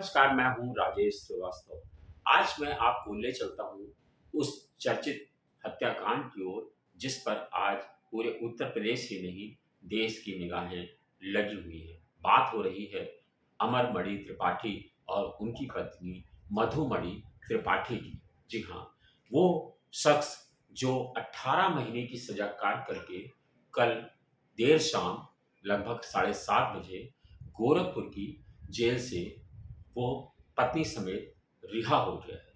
नमस्कार, मैं हूँ राजेश श्रीवास्तव। आज मैं आपको ले चलता हूँ उस चर्चित हत्याकांड की ओर जिस पर आज पूरे उत्तर प्रदेश ही नहीं देश की निगाहें लगी हुई हैं। बात हो रही है अमरमणि त्रिपाठी और उनकी पत्नी मधुमणि त्रिपाठी की। जी हाँ, वो शख्स जो 18 महीने की सजा काट करके कल देर शाम लगभग 7:30 बजे गोरखपुर की जेल से वो पत्नी समेत रिहा हो गया है।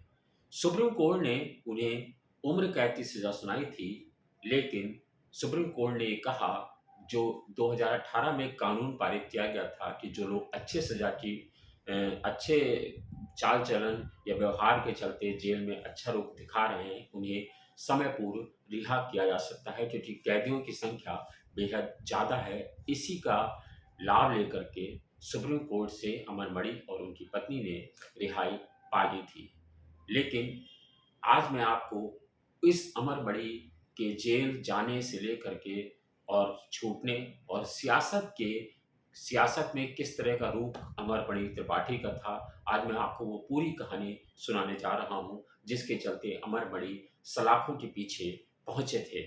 सुप्रीम कोर्ट ने उन्हें उम्र कैद की सजा सुनाई थी, लेकिन सुप्रीम कोर्ट ने ये कहा, जो 2018 में कानून पारित किया गया था कि जो लोग अच्छे चाल चलन या व्यवहार के चलते जेल में अच्छा रुख दिखा रहे हैं, उन्हें समय पूर्व रिहा किया जा सकता है, क्योंकि कैदियों की संख्या बेहद ज़्यादा है। इसी का लाभ लेकर के सुप्रीम कोर्ट से अमरमणि और उनकी पत्नी ने रिहाई पा ली थी। लेकिन आज मैं आपको इस अमरमणि के जेल जाने से लेकर के और छूटने और सियासत में किस तरह का रूप अमरमणि त्रिपाठी का था, आज मैं आपको वो पूरी कहानी सुनाने जा रहा हूँ, जिसके चलते अमरमणि सलाखों के पीछे पहुंचे थे।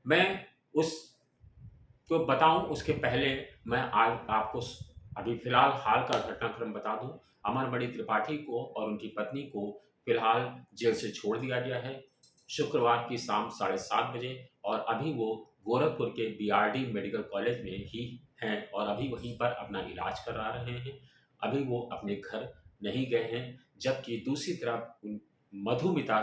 मैं उस तो बताऊं उसके पहले मैं आज आपको अभी फिलहाल हाल का घटनाक्रम बता दूं। अमरमणि त्रिपाठी को और उनकी पत्नी को फिलहाल जेल से छोड़ दिया गया है शुक्रवार की शाम 7:30 बजे, और अभी वो गोरखपुर के बीआरडी मेडिकल कॉलेज में ही हैं और अभी वहीं पर अपना इलाज करा रहे हैं। अभी वो अपने घर नहीं गए हैं। जबकि दूसरी तरफ मधुमिता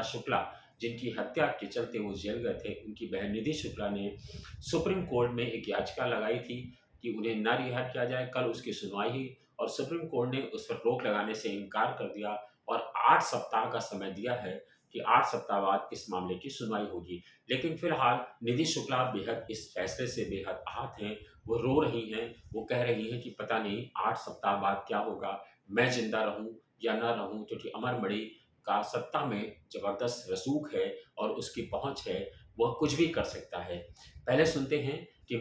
शुक्ला जिनकी हत्या के चलते वो जेल गए थे, उनकी बहन निधि शुक्ला ने सुप्रीम कोर्ट में एक याचिका लगाई थी कि उन्हें न रिहा किया जाए। कल उसकी सुनवाई हुई और सुप्रीम कोर्ट ने उस पर रोक लगाने से इनकार कर दिया और 8 सप्ताह का समय दिया है कि 8 सप्ताह बाद इस मामले की सुनवाई होगी। लेकिन फिलहाल निधि शुक्ला बेहद इस फैसले से बेहद आहत हैं। वो रो रही हैं, वो कह रही हैं कि पता नहीं 8 सप्ताह बाद क्या होगा, मैं जिंदा रहूं या ना रहूं, क्योंकि अमरमणि का सत्ता में ज़बरदस्त रसूख है और उसकी पहुंच है, वह कुछ भी कर सकता है। पहले सुनते हैं कि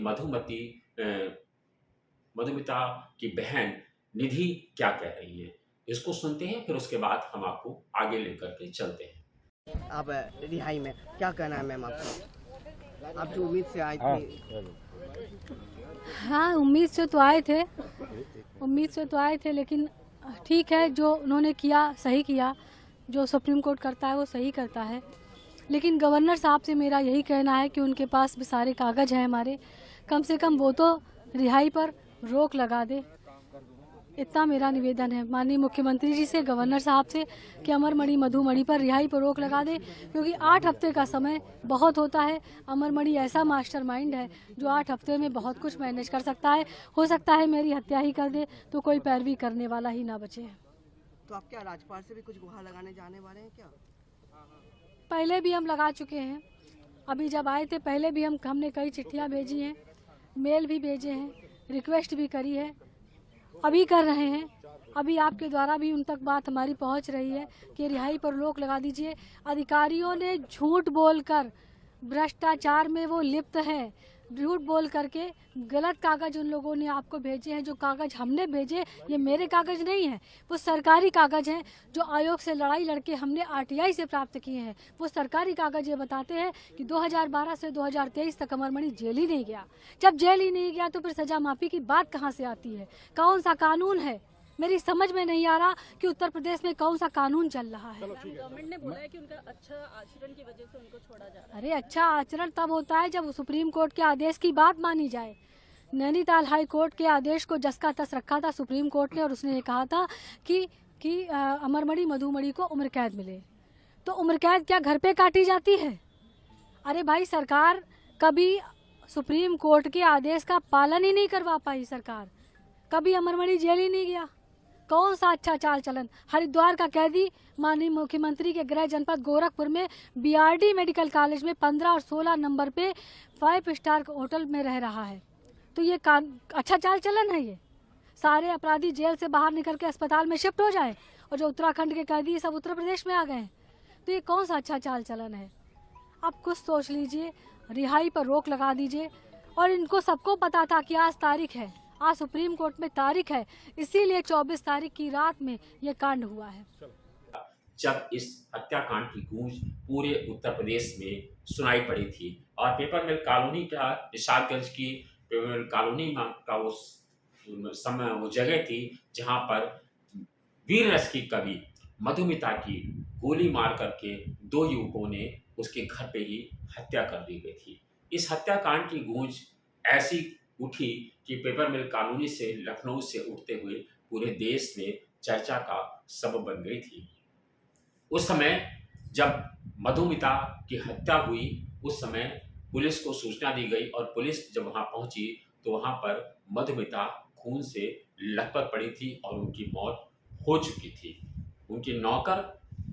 मधुमिता की बहन निधि क्या कह रही है। इसको सुनते हैं, फिर उसके बाद हम आपको आगे लेकर के चलते हैं। आप रिहाई में क्या कहना है मैम आपका? आप जो उम्मीद से आई थी। हाँ, उम्मीद से तो आए थे, लेकिन ठीक है, जो उन्होंने किया सही किया। जो सुप्रीम कोर्ट करता है वो सही करता है। लेकिन गवर्नर साहब से मेरा यही कहना है कि उनके पास भी सारे कागज़ हैं हमारे, कम से कम वो तो रिहाई पर रोक लगा दे। इतना मेरा निवेदन है माननीय मुख्यमंत्री जी से, गवर्नर साहब से, कि अमरमणि मधुमणि पर रिहाई पर रोक लगा दे, क्योंकि 8 हफ्ते का समय बहुत होता है। अमरमणि ऐसा मास्टरमाइंड है जो 8 हफ्ते में बहुत कुछ मैनेज कर सकता है। हो सकता है मेरी हत्या ही कर दे तो कोई पैरवी करने वाला ही ना बचे। तो आप क्या राजपाल से भी कुछ गुहार लगाने जाने वाले हैं क्या? पहले भी हम लगा चुके हैं। अभी जब आए थे पहले भी हमने कई चिट्ठियाँ भेजी हैं, मेल भी भेजे हैं, रिक्वेस्ट भी करी है, अभी कर रहे हैं। अभी आपके द्वारा भी उन तक बात हमारी पहुंच रही है कि रिहाई पर रोक लगा दीजिए। अधिकारियों ने झूठ बोलकर, भ्रष्टाचार में वो लिप्त है, झूठ बोल करके गलत कागज उन लोगों ने आपको भेजे हैं। जो कागज हमने भेजे ये मेरे कागज नहीं है, वो सरकारी कागज हैं जो आयोग से लड़ाई लड़के हमने आरटीआई से प्राप्त किए हैं। वो सरकारी कागज ये बताते हैं कि 2012 से 2023 तक अमरमणि जेल ही नहीं गया। जब जेल ही नहीं गया तो फिर सजा माफी की बात कहाँ से आती है? कौन सा कानून है? मेरी समझ में नहीं आ रहा कि उत्तर प्रदेश में कौन सा कानून चल रहा है। गवर्नमेंट ने बोला है कि उनका अच्छा आचरण की वजह से उनको छोड़ा जा रहा है। अरे अच्छा आचरण तब होता है जब सुप्रीम कोर्ट के आदेश की बात मानी जाए। नैनीताल हाई कोर्ट के आदेश को जस का तस रखा था सुप्रीम कोर्ट ने, और उसने ये कहा था कि अमरमणि मधुमणि को उम्र कैद मिले। तो उम्र कैद क्या घर पे काटी जाती है? अरे भाई, सरकार कभी सुप्रीम कोर्ट के आदेश का पालन ही नहीं करवा पाई। सरकार कभी अमरमणि जेल ही नहीं गया। कौन सा अच्छा चाल चलन? हरिद्वार का कैदी माननीय मुख्यमंत्री के गृह जनपद गोरखपुर में बीआरडी मेडिकल कॉलेज में 15 और 16 नंबर पे 5 स्टार होटल में रह रहा है। तो ये अच्छा चाल चलन है? ये सारे अपराधी जेल से बाहर निकल के अस्पताल में शिफ्ट हो जाए और जो उत्तराखंड के कैदी सब उत्तर प्रदेश में आ गए हैं। तो ये कौन सा अच्छा चाल चलन है? आप कुछ सोच लीजिए, रिहाई पर रोक लगा दीजिए। और इनको सबको पता था कि आज तारीख है, आज सुप्रीम कोर्ट में तारीख है, इसीलिए 24 तारीख की रात में ये कांड हुआ है। जब इस हत्याकांड की गूंज पूरे उत्तर प्रदेश में सुनाई पड़ी थी और पेपर मिल कॉलोनी का निशादगंज की पेपर मिल कॉलोनी का उस समय वो जगह थी जहां पर वीर रस की कवि मधुमिता की गोली मार करके दो युवकों ने उसके घर पे ही हत्या कर दी गई थी। इस हत्याकांड की गूंज ऐसी उठी कि पेपर मिल कॉलोनी से लखनऊ से उठते हुए पूरे देश में चर्चा का सबब बन गई थी। उस समय जब मधुमिता की हत्या हुई उस समय पुलिस को सूचना दी गई और पुलिस जब वहां पहुंची तो वहां पर मधुमिता खून से लथपथ पड़ी थी और उनकी मौत हो चुकी थी। उनके नौकर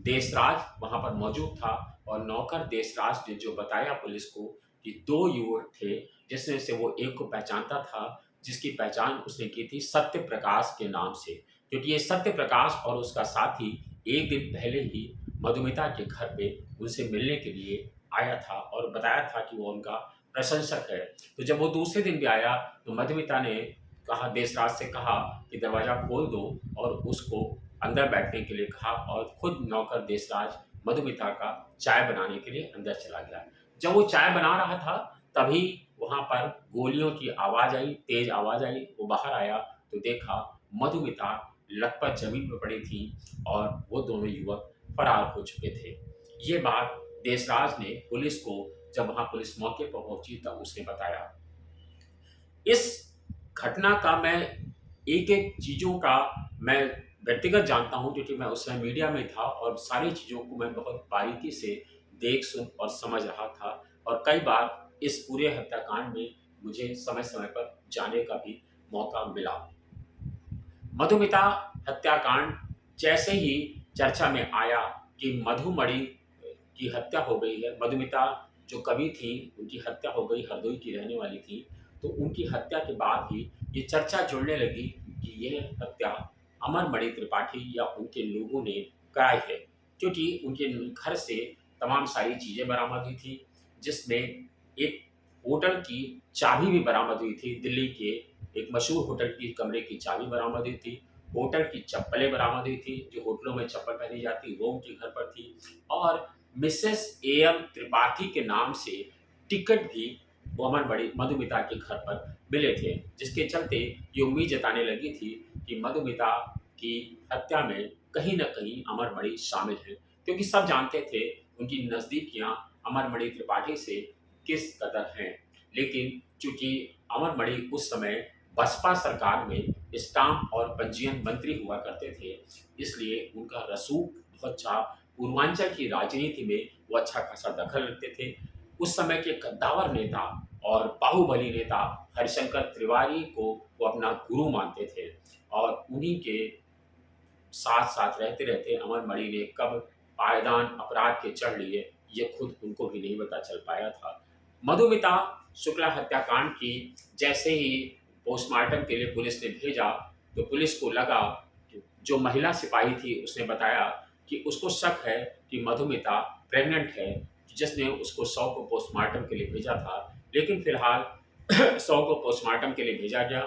देशराज वहां पर मौजूद था और नौकर देशराज ने जो बताया पुलिस को कि दो युवक थे जिसमें से वो एक को पहचानता था जिसकी पहचान उसने की थी सत्य प्रकाश के नाम से, क्योंकि ये सत्य प्रकाश और उसका साथी एक दिन पहले ही मधुमिता के घर पे उनसे मिलने के लिए आया था और बताया था कि वो उनका प्रशंसक है। तो जब वो दूसरे दिन भी आया तो मधुमिता ने कहा, देशराज से कहा कि दरवाज़ा खोल दो और उसको अंदर बैठने के लिए कहा और खुद नौकर देशराज मधुमिता का चाय बनाने के लिए अंदर चला गया। जब वो चाय बना रहा था तभी वहां पर गोलियों की आवाज़ आई, तेज आवाज़ आई। वो बाहर आया तो देखा मधुमिता लथपथ जमीन पर पड़ी थी और वो दोनों युवक फरार हो चुके थे। ये बात देशराज ने पुलिस को, जब वहां पुलिस मौके पर पहुंची तब उसने बताया। इस घटना का मैं एक एक चीज़ों का मैं व्यक्तिगत जानता हूं क्योंकि मैं उस समय मीडिया में था और सारी चीज़ों को मैं बहुत बारीकी से देख सुन और समझ रहा था और कई बार इस पूरे हत्याकांड में मुझे समय समय पर जाने का भी मौका मिला। मधुमिता हत्याकांड जैसे ही चर्चा में आया कि मधुमणि की हत्या हो गई है, मधुमिता जो कवि थी उनकी हत्या हो गई, हरदोई की रहने वाली थी, तो उनकी हत्या के बाद ही ये चर्चा जुड़ने लगी कि यह हत्या अमरमणि त्रिपाठी या उनके लोगों ने कराई है, क्योंकि उनके घर से तमाम सारी चीज़ें बरामद हुई थी जिसमें एक होटल की चाबी भी बरामद हुई थी। दिल्ली के एक मशहूर होटल की कमरे की चाबी बरामद हुई थी। होटल की चप्पलें बरामद हुई थी, जो होटलों में चप्पल पहनी जाती वो उनके घर पर थी और मिसेस एएम त्रिपाठी के नाम से टिकट भी अमरमणि मधुमिता के घर पर मिले थे, जिसके चलते ये उम्मीद जताने लगी थी कि मधुमिता की हत्या में कहीं न कहीं अमरमणि शामिल है, क्योंकि सब जानते थे उनकी नज़दीकियाँ अमरमणि त्रिपाठी से किस कदर हैं। लेकिन चूंकि अमरमणि उस समय बसपा सरकार में स्टाम्प और पंजीयन मंत्री हुआ करते थे, इसलिए उनका रसूख बहुत अच्छा, पूर्वांचल की राजनीति में वो अच्छा खासा दखल रखते थे। उस समय के कद्दावर नेता और बाहुबली नेता हरिशंकर तिवारी को वो अपना गुरु मानते थे और उन्हीं के साथ साथ रहते रहते अमरमणि ने कब पायदान अपराध के चढ़ लिए ये खुद उनको भी नहीं पता चल पाया था। मधुमिता शुक्ला हत्याकांड की जैसे ही पोस्टमार्टम के लिए पुलिस ने भेजा तो पुलिस को लगा कि जो महिला सिपाही थी उसने बताया कि उसको शक है कि मधुमिता प्रेग्नेंट है, जिसने उसको 100 को पोस्टमार्टम के लिए भेजा था। लेकिन फिलहाल 100 को पोस्टमार्टम के लिए भेजा गया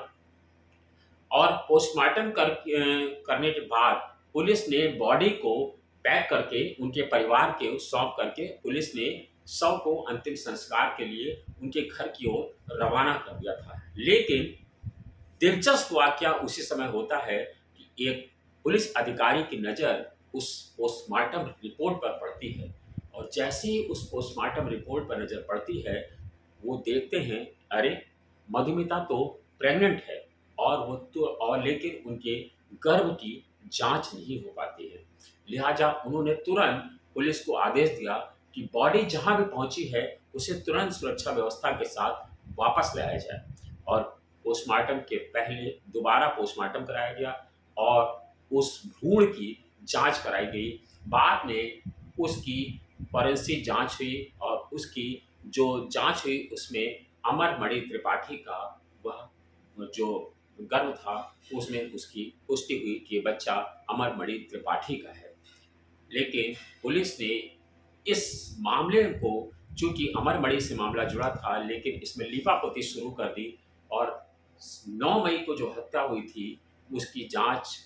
और पोस्टमार्टम करने के बाद पुलिस ने बॉडी को पैक करके उनके परिवार के सौंप करके पुलिस ने शव को अंतिम संस्कार के लिए उनके घर की ओर रवाना कर दिया था। लेकिन दिलचस्प वाकया उसी समय होता है कि एक पुलिस अधिकारी की नज़र उस पोस्टमार्टम रिपोर्ट पर पड़ती है और जैसे ही उस पोस्टमार्टम रिपोर्ट पर नज़र पड़ती है वो देखते हैं अरे मधुमिता तो प्रेग्नेंट है और वो तो और लेकिन उनके गर्भ की जांच नहीं हो पाती है। लिहाजा उन्होंने तुरंत पुलिस को आदेश दिया कि बॉडी जहां भी पहुंची है उसे तुरंत सुरक्षा व्यवस्था के साथ वापस लाया जाए और पोस्टमार्टम के पहले दोबारा पोस्टमार्टम कराया गया और उस भ्रूण की जांच कराई गई। बाद में उसकी फॉरेंसिक जांच हुई और उसकी जो जांच हुई उसमें अमरमणि त्रिपाठी का वह जो गर्भ था उसमें उसकी पुष्टि हुई कि ये बच्चा अमरमणि त्रिपाठी का है। लेकिन पुलिस ने इस मामले को, चूंकि अमरमणि से मामला जुड़ा था, लेकिन इसमें लीपापोती शुरू कर दी और 9 मई को जो हत्या हुई थी उसकी जांच,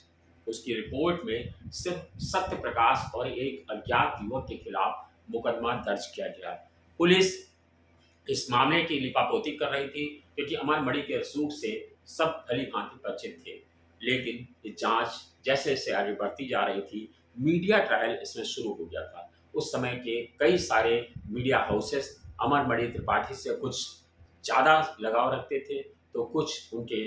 उसकी रिपोर्ट में सिर्फ सत्य प्रकाश और एक अज्ञात युवक के खिलाफ मुकदमा दर्ज किया गया। पुलिस इस मामले की लिपापोती कर रही थी क्योंकि अमर मणि के रसूख से सब भली भांति परिचित थे। लेकिन ये जांच जैसे जैसे आगे बढ़ती जा रही थी, मीडिया ट्रायल इसमें शुरू हो गया था। उस समय के कई सारे मीडिया हाउसेस अमर मणि त्रिपाठी से कुछ ज़्यादा लगाव रखते थे, तो कुछ उनके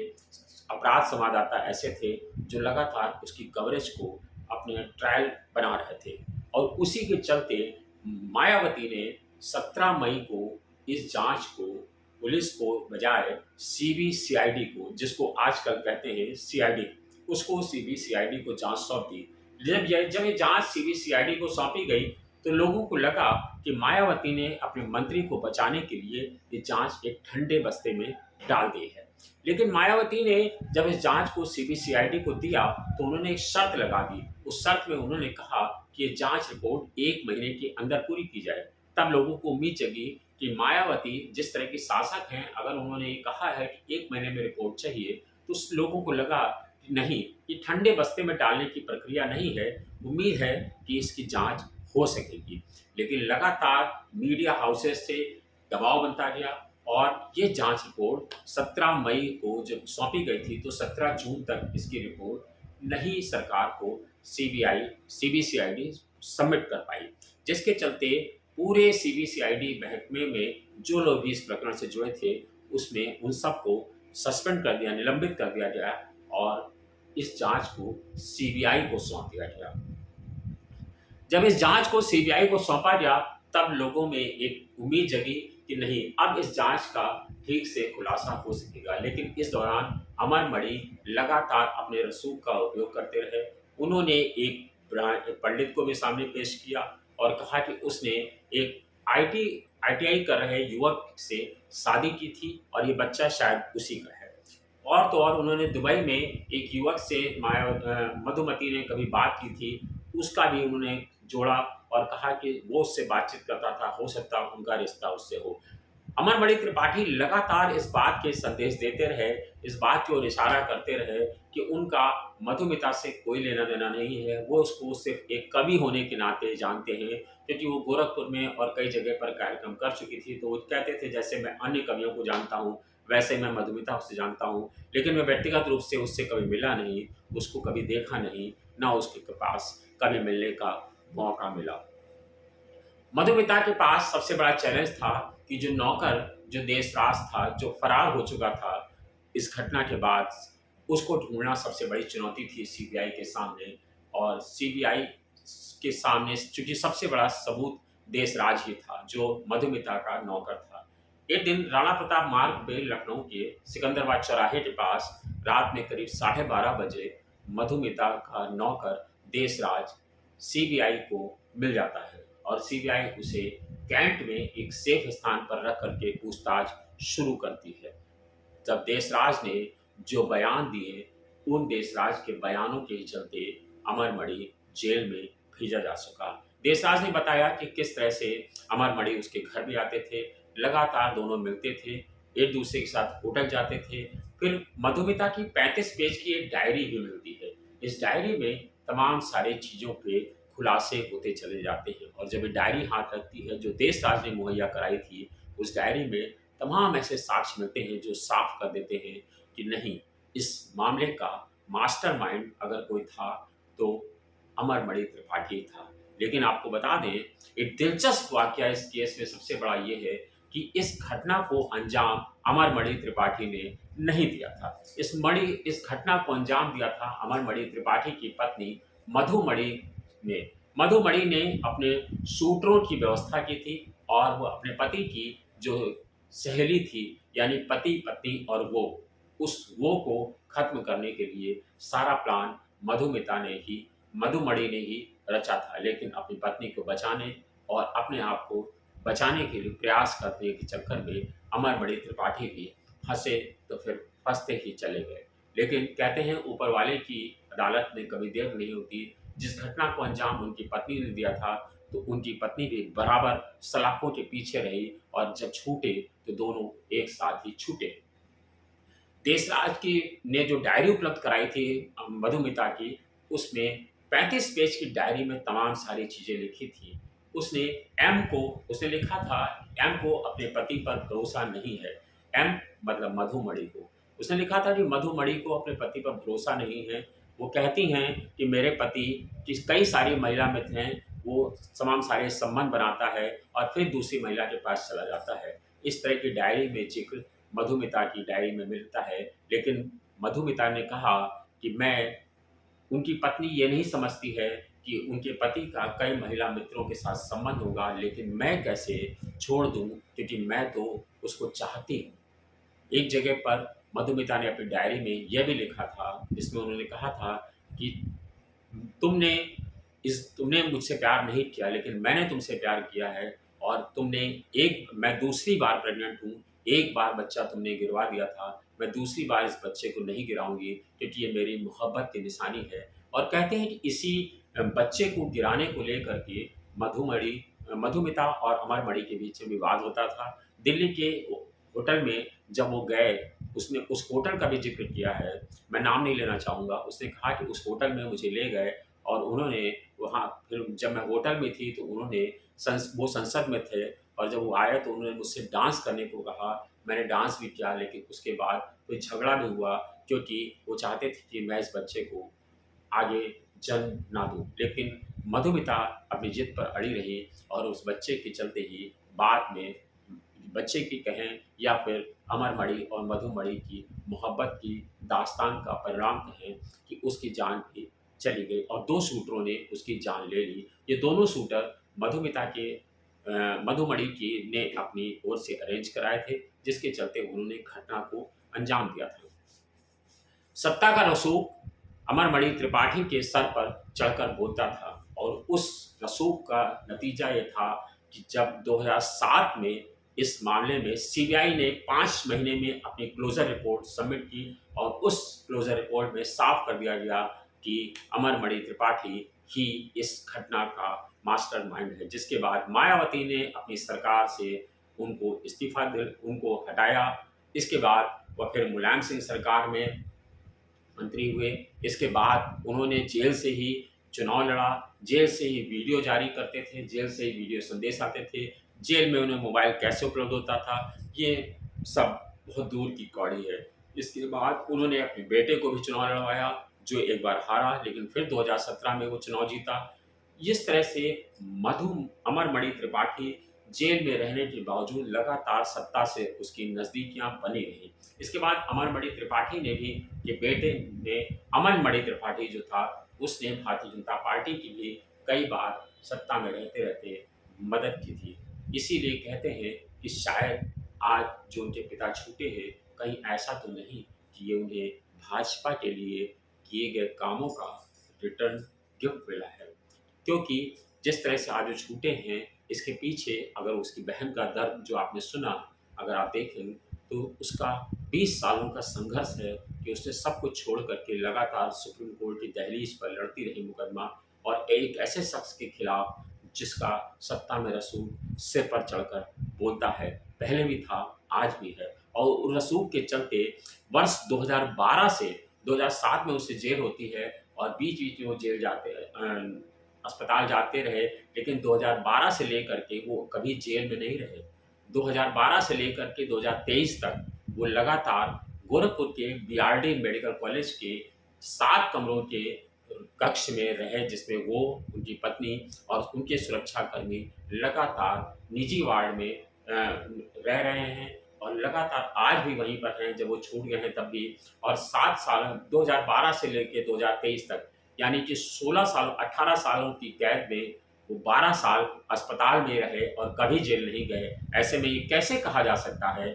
अपराध संवाददाता ऐसे थे जो लगातार उसकी कवरेज को अपने ट्रायल बना रहे थे। और उसी के चलते मायावती ने 17 मई को इस जांच को पुलिस को बजाय सीबीसीआईडी को, जिसको आजकल कहते हैं सीआईडी, उसको सीबीसीआईडी को जांच सौंप दी। जब ये जांच सीबीसीआईडी को सौंपी गई तो लोगों को लगा कि मायावती ने अपने मंत्री को बचाने के लिए ये जांच एक ठंडे बस्ते में डाल दी है। लेकिन मायावती ने जब इस जांच को सीबीसीआईडी को दिया तो उन्होंने एक शर्त लगा दी। उस शर्त में उन्होंने कहा कि ये जांच रिपोर्ट 1 महीने के अंदर पूरी की जाए। तब लोगों को उम्मीद जगी कि मायावती जिस तरह की शासक हैं, अगर उन्होंने ये कहा है कि 1 महीने में रिपोर्ट चाहिए, तो लोगों को लगा कि नहीं, ये ठंडे बस्ते में डालने की प्रक्रिया नहीं है, उम्मीद है कि इसकी जांच हो सकेगी। लेकिन लगातार मीडिया हाउसेस से दबाव बनता गया और ये जांच रिपोर्ट 17 मई को जब सौंपी गई थी तो 17 जून तक इसकी रिपोर्ट नहीं सरकार को सीबीसीआईडी सबमिट कर पाई, जिसके चलते पूरे सीबीसीआईडी महकमे में जो लोग भी इस प्रकरण से जुड़े थे उसमें उन सबको सस्पेंड कर दिया, निलंबित कर दिया गया और इस जांच को सीबीआई को सौंप दिया गया। जब इस जांच को सीबीआई को सौंपा गया तब लोगों में एक उम्मीद जगी कि नहीं, अब इस जांच का ठीक से खुलासा हो सकेगा। लेकिन इस दौरान अमर मणि लगातार अपने रसूख का उपयोग करते रहे। उन्होंने एक पंडित को भी सामने पेश किया और कहा कि उसने एक आईटीआई कर रहे युवक से शादी की थी और ये बच्चा शायद उसी का है। और तो और उन्होंने दुबई में एक युवक से मधुमती ने कभी बात की थी, उसका भी उन्होंने जोड़ा और कहा कि वो उससे बातचीत करता था, हो सकता उनका रिश्ता उससे हो। अमर मणि त्रिपाठी लगातार इस बात के संदेश देते रहे, इस बात की ओर इशारा करते रहे कि उनका मधुमिता से कोई लेना देना नहीं है। वो उसको सिर्फ एक कवि होने के नाते जानते हैं, क्योंकि वो गोरखपुर में और कई जगह पर कार्यक्रम कर चुकी थी। तो वो कहते थे जैसे मैं अन्य कवियों को जानता हूँ वैसे मैं मधुमिता से जानता हूँ, लेकिन मैं व्यक्तिगत रूप से उससे कभी मिला नहीं, उसको कभी देखा नहीं, ना उसके पास कभी मिलने का मौका मिला। मधुमिता के पास सबसे बड़ा चैलेंज था कि जो नौकर, जो देशराज था, जो फरार हो चुका था इस घटना के बाद, उसको ढूंढना सबसे बड़ी चुनौती थी सीबीआई के सामने। और सीबीआई के सामने चूंकि सबसे बड़ा सबूत देशराज ही था जो मधुमिता का नौकर था। एक दिन राणा प्रताप मार्ग पे लखनऊ के सिकंदराबाद चौराहे के पास रात में करीब 12:30 बजे मधुमिता का नौकर देशराज सीबीआई को मिल जाता है और सीबीआई उसे कैंट में एक सेफ स्थान पर रख करके पूछताछ शुरू करती है। जब देशराज ने जो बयान दिए, उन देशराज के बयानों के चलते अमर मणि जेल में भेजा जा सका। देशराज ने बताया कि किस तरह से अमर मणि उसके घर भी आते थे, लगातार दोनों मिलते थे, एक दूसरे के साथ होटल जाते थे। फिर मधुमिता की 35 पेज की एक डायरी भी मिलती है। इस डायरी में तमाम सारी चीज़ों पे खुलासे होते चले जाते हैं और जब ये डायरी हाथ रखती है जो देशराज ने मुहैया कराई थी, उस डायरी में तमाम ऐसे साक्ष्य मिलते हैं जो साफ कर देते हैं कि नहीं, इस मामले का मास्टरमाइंड अगर कोई था तो अमर मणि त्रिपाठी था। लेकिन आपको बता दें, एक दिलचस्प वाकया इस केस में सबसे बड़ा ये है कि इस घटना को अंजाम अमर मणि त्रिपाठी ने नहीं दिया था। इस घटना को अंजाम दिया था अमर मणि त्रिपाठी की पत्नी मधुमणि ने। मधुमणि ने अपने शूटरों की व्यवस्था की थी और वो अपने पति की जो सहेली थी, यानी पति पत्नी और वो को खत्म करने के लिए सारा प्लान मधुमणि ने ही रचा था। लेकिन अपनी पत्नी को बचाने और अपने आप को बचाने के लिए प्रयास करने के चक्कर में अमर मणि त्रिपाठी भी फंसे तो फिर फंसते ही चले गए। लेकिन कहते हैं ऊपर वाले की अदालत में कभी देर नहीं होती। जिस घटना को अंजाम उनकी पत्नी ने दिया था तो उनकी पत्नी भी बराबर सलाखों के पीछे रही और जब छूटे तो दोनों एक साथ ही छूटे। देशराज की ने जो डायरी उपलब्ध कराई थी मधुमिता की, उसमें 35 पेज की डायरी में तमाम सारी चीज़ें लिखी थी। उसने उसने लिखा था, एम को अपने पति पर भरोसा नहीं है। एम मतलब मधुमणि को। उसने लिखा था कि मधुमणि को अपने पति पर भरोसा नहीं है। वो कहती हैं कि मेरे पति की कई सारी महिला मित्र हैं, वो तमाम सारे संबंध बनाता है और फिर दूसरी महिला के पास चला जाता है। इस तरह की डायरी में ज़िक्र मधुमिता की डायरी में मिलता है, लेकिन मधुमिता ने कहा कि उनकी पत्नी ये नहीं समझती है कि उनके पति का कई महिला मित्रों के साथ संबंध होगा, लेकिन मैं कैसे छोड़ दूँ, क्योंकि मैं तो उसको चाहती हूँ। एक जगह पर मधुमिता ने अपनी डायरी में यह भी लिखा था, जिसमें उन्होंने कहा था कि तुमने तुमने मुझसे प्यार नहीं किया, लेकिन मैंने तुमसे प्यार किया है और मैं दूसरी बार प्रेग्नेंट हूँ। एक बार बच्चा तुमने गिरवा दिया था, मैं दूसरी बार इस बच्चे को नहीं गिराऊँगी, क्योंकि ये मेरी मोहब्बत की निशानी है। और कहते हैं कि इसी बच्चे को गिराने को लेकर के मधुमिता और अमरमणि के बीच में विवाद होता था। दिल्ली के होटल में जब वो गए, उसने उस होटल का भी ज़िक्र किया है, मैं नाम नहीं लेना चाहूँगा। उसने कहा कि उस होटल में मुझे ले गए और उन्होंने वहाँ, फिर जब मैं होटल में थी तो वो संसद में थे और जब वो आए तो उन्होंने मुझसे डांस करने को कहा। मैंने डांस भी किया, लेकिन उसके बाद कोई झगड़ा भी हुआ, क्योंकि वो चाहते थे कि मैं इस बच्चे को आगे जन्म ना दूँ। लेकिन मधुमिता अपनी ज़िद पर अड़ी रही और उस बच्चे के चलते ही बाद में, बच्चे की कहें या फिर अमरमणि और मधुमणि की मोहब्बत की दास्तान का परिणाम कहें, कि उसकी जान भी चली गई और 2 शूटरों ने उसकी जान ले ली। ये दोनों शूटर मधुमणि की ने अपनी ओर से अरेंज कराए थे, जिसके चलते उन्होंने घटना को अंजाम दिया था। सत्ता का रसूख अमरमणि त्रिपाठी के सर पर चढ़कर बोलता था और उस रसूख का नतीजा ये था कि जब 2007 में इस मामले में सीबीआई ने 5 महीने में अपनी क्लोजर रिपोर्ट सबमिट की और उस क्लोजर रिपोर्ट में साफ कर दिया गया कि अमरमणि त्रिपाठी ही इस घटना का मास्टरमाइंड है। जिसके बाद मायावती ने अपनी सरकार से उनको हटाया। इसके बाद वह फिर मुलायम सिंह सरकार में मंत्री हुए। इसके बाद उन्होंने जेल से ही चुनाव लड़ा, जेल से ही वीडियो जारी करते थे, जेल से ही वीडियो संदेश आते थे, जेल में उन्हें मोबाइल कैसे उपलब्ध होता था, ये सब बहुत दूर की कौड़ी है। इसके बाद उन्होंने अपने बेटे को भी चुनाव लड़वाया, जो एक बार हारा, लेकिन फिर 2017 में वो चुनाव जीता। इस तरह से अमरमणि त्रिपाठी जेल में रहने के बावजूद लगातार सत्ता से उसकी नज़दीकियां बनी रही। इसके बाद अमरमणि त्रिपाठी ने भी, ये बेटे ने, अमरमणि त्रिपाठी जो था, उसने भारतीय जनता पार्टी की भी कई बार सत्ता में रहते रहते मदद की थी। इसीलिए कहते हैं कि शायद आज जो उनके पिता छूटे हैं, कहीं ऐसा तो नहीं कि ये उन्हें भाजपा के लिए किए गए कामों का रिटर्न गिफ्ट मिला है, क्योंकि जिस तरह से आज वो छूटे हैं, इसके पीछे अगर उसकी बहन का दर्द जो आपने सुना, अगर आप देखें तो उसका 20 सालों का संघर्ष है कि उसने सब कुछ छोड़ करके लगातार सुप्रीम कोर्ट की दहलीज पर लड़ती रही मुकदमा, और एक ऐसे शख्स के खिलाफ जिसका सत्ता में रसूख सिर पर चढ़कर बोलता है, पहले भी था, आज भी है। और रसूख के चलते वर्ष 2012 से 2007 में उससे जेल होती है और बीच बीच में वो अस्पताल जाते रहे, लेकिन 2012 से लेकर के वो कभी जेल में नहीं रहे। 2012 से लेकर के 2023 तक वो लगातार गोरखपुर के बीआरडी मेडिकल कॉलेज के 7 कमरों के कक्ष में रहे, जिसमें वो, उनकी पत्नी और उनके सुरक्षाकर्मी लगातार निजी वार्ड में रह रहे हैं और लगातार आज भी वहीं पर हैं, जब वो छूट गए हैं तब भी। और 7 साल 2012 से लेकर 2023 तक, यानी कि 16 साल 18 सालों की कैद में वो 12 साल अस्पताल में रहे और कभी जेल नहीं गए। ऐसे में ये कैसे कहा जा सकता है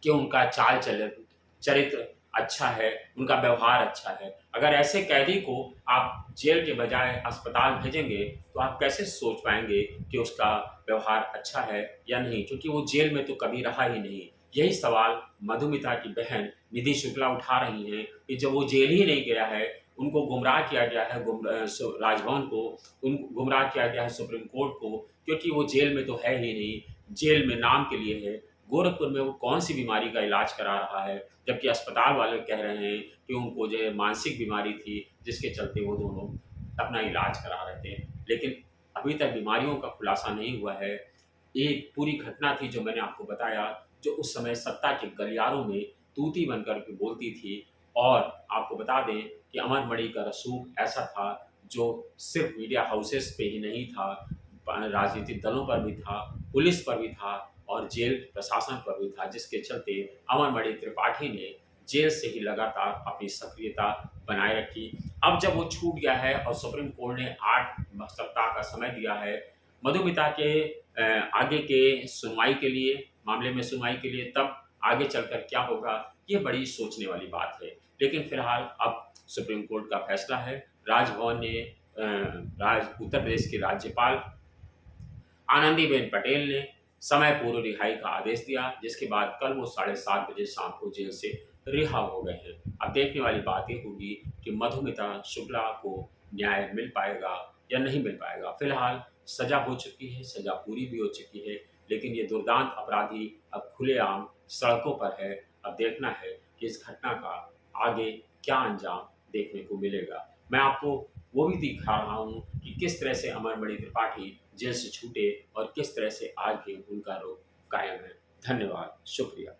कि उनका चरित्र अच्छा है, उनका व्यवहार अच्छा है? अगर ऐसे कैदी को आप जेल के बजाय अस्पताल भेजेंगे तो आप कैसे सोच पाएंगे कि उसका व्यवहार अच्छा है या नहीं, क्योंकि वो जेल में तो कभी रहा ही नहीं। यही सवाल मधुमिता की बहन निधि शुक्ला उठा रही हैं कि जब वो जेल ही नहीं गया है, उनको गुमराह किया गया है, राजभवन को उनको गुमराह किया गया है, सुप्रीम कोर्ट को, क्योंकि वो जेल में तो है ही नहीं, जेल में नाम के लिए है। गोरखपुर में वो कौन सी बीमारी का इलाज करा रहा है, जबकि अस्पताल वाले कह रहे हैं कि उनको जो है मानसिक बीमारी थी, जिसके चलते वो दोनों अपना इलाज करा रहे थे। लेकिन अभी तक बीमारियों का खुलासा नहीं हुआ है। एक पूरी घटना थी जो मैंने आपको बताया, जो उस समय सत्ता के गलियारों में तूती बनकर के बोलती थी। और आपको बता दें कि अमरमणि का रसूख ऐसा था जो सिर्फ मीडिया हाउसेस पे ही नहीं था, राजनीतिक दलों पर भी था, पुलिस पर भी था और जेल प्रशासन पर भी था, जिसके चलते अमरमणि त्रिपाठी ने जेल से ही लगातार अपनी सक्रियता बनाए रखी। अब जब वो छूट गया है और सुप्रीम कोर्ट ने 8 सप्ताह का समय दिया है मधुमिता के आगे के सुनवाई के लिए, मामले में सुनवाई के लिए, तब आगे चलकर क्या होगा, ये बड़ी सोचने वाली बात है। लेकिन फिलहाल अब सुप्रीम कोर्ट का फैसला है। राजभवन ने उत्तर प्रदेश के राज्यपाल आनंदीबेन पटेल ने समय पूर्व रिहाई का आदेश दिया, जिसके बाद कल वो 7:30 बजे शाम को जेल से रिहा हो गए हैं। अब देखने वाली बात ये होगी कि मधुमिता शुक्ला को न्याय मिल पाएगा या नहीं मिल पाएगा। फिलहाल सजा हो चुकी है, सजा पूरी भी हो चुकी है, लेकिन ये दुर्दांत अपराधी अब खुलेआम सड़कों पर है। अब देखना है कि इस घटना का आगे क्या अंजाम देखने को मिलेगा। मैं आपको वो भी दिखा रहा हूँ कि किस तरह से अमरमणि त्रिपाठी जेल से छूटे और किस तरह से आज भी उनका रोग कायम है। धन्यवाद, शुक्रिया।